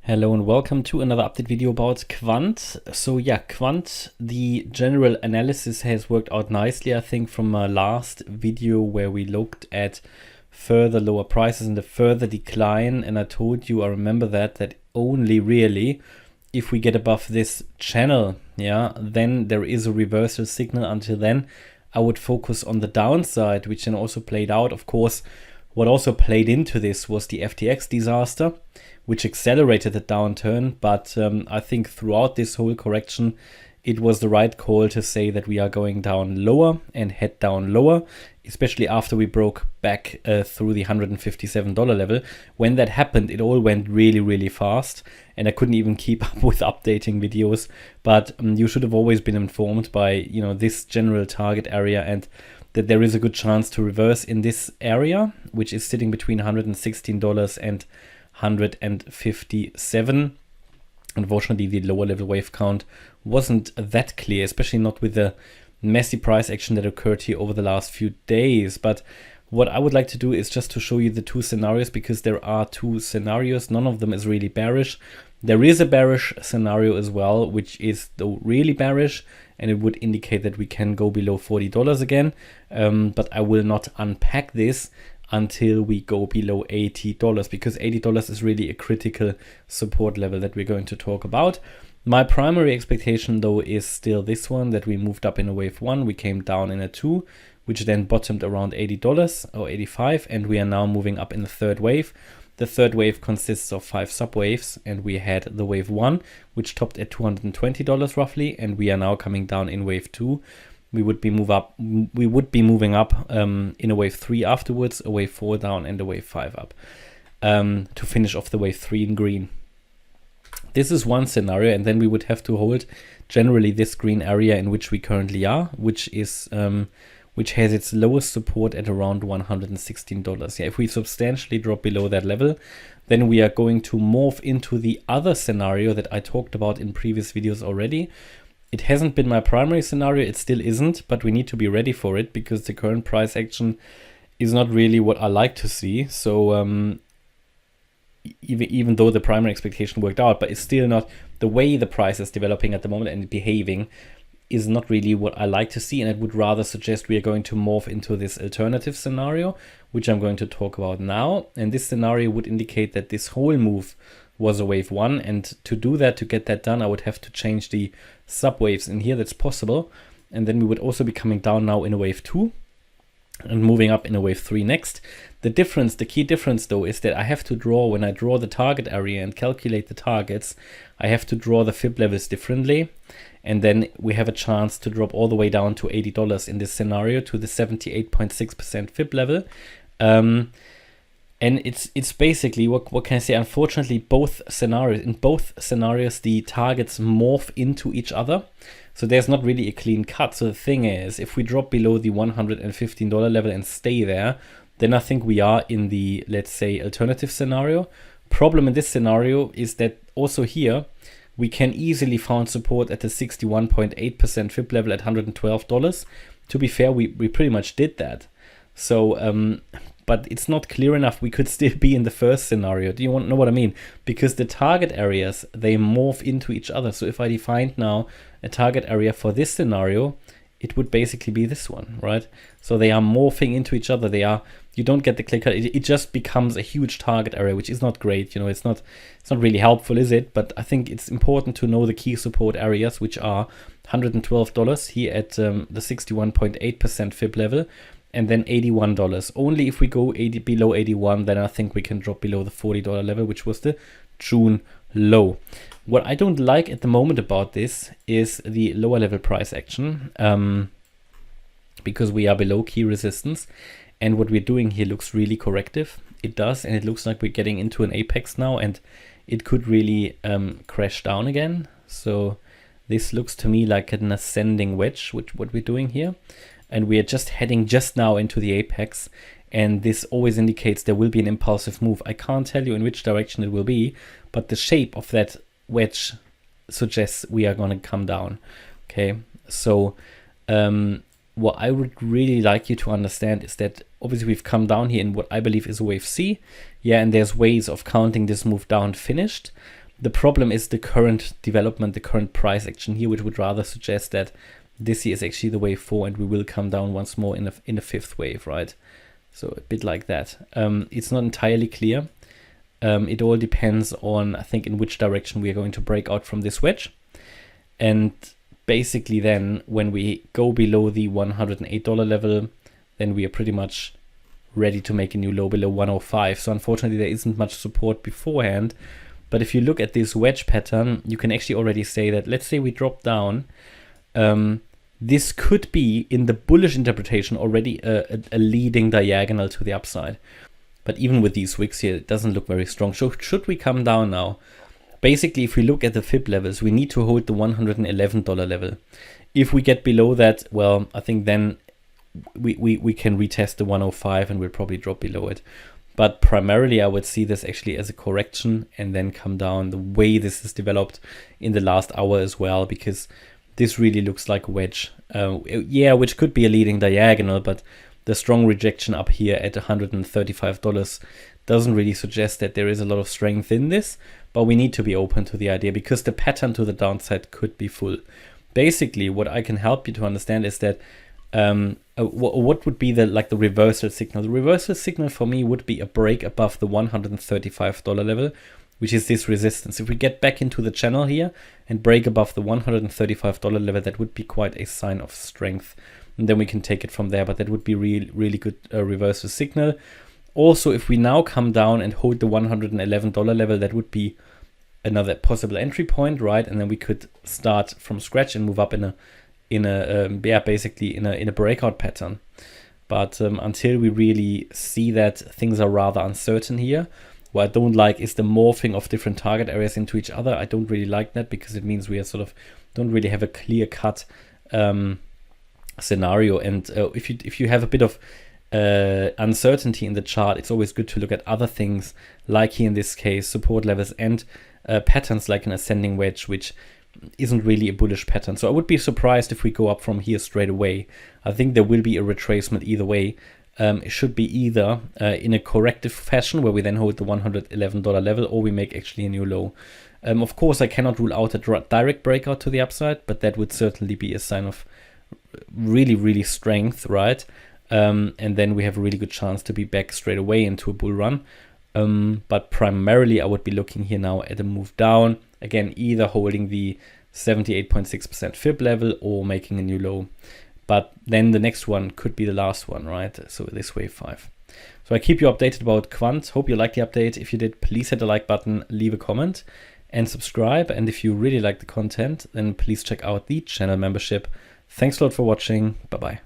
Hello and welcome to another update video about Quant. So yeah, Quant, the general analysis has worked out nicely, I think, from my last video where we looked at further lower prices and a further decline. And I told you, I remember that only really if we get above this channel, yeah, then there is a reversal signal. Until then, I would focus on the downside, which then also played out. Of course, what also played into this was the FTX disaster, which accelerated the downturn. But I think throughout this whole correction, it was the right call to say that we are going down lower and head down lower, especially after we broke back through the $157 level. When that happened, it all went really, really fast, and I couldn't even keep up with updating videos. But you should have always been informed by this general target area, and that there is a good chance to reverse in this area, which is sitting between $116 and 157. Unfortunately, the lower level wave count wasn't that clear, especially not with the messy price action that occurred here over the last few days. But what I would like to do is just to show you the two scenarios, because there are two scenarios. None of them is really bearish. There is a bearish scenario as well, which is though really bearish, and it would indicate that we can go below $40 again. But I will not unpack this until we go below $80, because $80 is really a critical support level that we're going to talk about. My primary expectation though is still this one, that we moved up in a wave 1, we came down in a 2, which then bottomed around $80 or 85, and we are now moving up in the third wave. The third wave consists of 5 subwaves, and we had the wave 1, which topped at $220 roughly, and we are now coming down in wave 2. We would be moving up in a wave 3 afterwards, a wave 4 down, and a wave 5 up to finish off the wave 3 in green. This is one scenario, and then we would have to hold generally this green area in which we currently are, which is which has its lowest support at around $116. Yeah, if we substantially drop below that level, then we are going to morph into the other scenario that I talked about in previous videos already. It hasn't been my primary scenario, it still isn't, but we need to be ready for it, because the current price action is not really what I like to see. So even though the primary expectation worked out, but it's still not the way the price is developing at the moment and behaving is not really what I like to see, and I would rather suggest we are going to morph into this alternative scenario, which I'm going to talk about now. And this scenario would indicate that this whole move was a wave 1, and to do that, to get that done, I would have to change the subwaves in here. That's possible, and then we would also be coming down now in a wave 2 and moving up in a wave 3 next. The key difference though, is that I have to draw, when I draw the target area and calculate the targets, I have to draw the fib levels differently, and then we have a chance to drop all the way down to $80 in this scenario, to the 78.6% fib level. And it's basically, what can I say, unfortunately, in both scenarios the targets morph into each other, so there's not really a clean cut. So the thing is, if we drop below the $115 level and stay there, then I think we are in the, let's say, alternative scenario. Problem in this scenario is that also here we can easily find support at the 61.8% fib level at $112. To be fair, we pretty much did that. So but it's not clear enough. We could still be in the first scenario. Do you want to know what I mean? Because the target areas, they morph into each other. So if I defined now a target area for this scenario, it would basically be this one, right? So they are morphing into each other. You don't get the clicker. It just becomes a huge target area, which is not great. It's not really helpful, is it? But I think it's important to know the key support areas, which are $112 here at the 61.8% fib level, and then $81. Only if we go below 81, then I think we can drop below the $40 level, which was the June low. What I don't like at the moment about this is the lower level price action, because we are below key resistance, and what we're doing here looks really corrective. It does, and it looks like we're getting into an apex now, and it could really crash down again. So this looks to me like an ascending wedge, which what we're doing here. And we are just heading just now into the apex, and this always indicates there will be an impulsive move. I can't tell you in which direction it will be, but the shape of that wedge suggests we are going to come down. Okay, so what I would really like you to understand is that obviously we've come down here in what I believe is a wave C. Yeah, and there's ways of counting this move down finished. The problem is the current development, the current price action here, which would rather suggest that this here is actually the wave 4 and we will come down once more in a fifth wave, right? So a bit like that. It's not entirely clear. It all depends on, I think, in which direction we are going to break out from this wedge. And basically then when we go below the $108 level, then we are pretty much ready to make a new low below 105. So unfortunately there isn't much support beforehand. But if you look at this wedge pattern, you can actually already say that, let's say we drop down, this could be, in the bullish interpretation, already a leading diagonal to the upside. But even with these wicks here, it doesn't look very strong. So should we come down now? Basically, if we look at the fib levels, we need to hold the $111 level. If we get below that, well, I think then we can retest the 105 and we'll probably drop below it. But primarily, I would see this actually as a correction and then come down the way this is developed in the last hour as well, because this really looks like a wedge. Yeah, which could be a leading diagonal, but the strong rejection up here at $135 doesn't really suggest that there is a lot of strength in this, but we need to be open to the idea because the pattern to the downside could be full. Basically, what I can help you to understand is that what would be the reversal signal? The reversal signal for me would be a break above the $135 level, which is this resistance. If we get back into the channel here and break above the $135 level, that would be quite a sign of strength. And then we can take it from there, but that would be really good reversal signal. Also, if we now come down and hold the $111 level, that would be another possible entry point, right? And then we could start from scratch and move up in a breakout pattern. But until we really see that, things are rather uncertain here. What I don't like is the morphing of different target areas into each other. I don't really like that because it means we are don't really have a clear cut scenario. And if you have a bit of uncertainty in the chart, it's always good to look at other things, like here in this case, support levels and patterns like an ascending wedge, which isn't really a bullish pattern. So I would be surprised if we go up from here straight away. I think there will be a retracement either way. It should be either in a corrective fashion where we then hold the $111 level, or we make actually a new low. Of course, I cannot rule out a direct breakout to the upside, but that would certainly be a sign of really strength, right? And then we have a really good chance to be back straight away into a bull run. But primarily, I would be looking here now at a move down. Again, either holding the 78.6% fib level or making a new low. But then the next one could be the last one, right? So this wave 5. So I keep you updated about Quant. Hope you liked the update. If you did, please hit the like button, leave a comment and subscribe. And if you really like the content, then please check out the channel membership. Thanks a lot for watching. Bye-bye.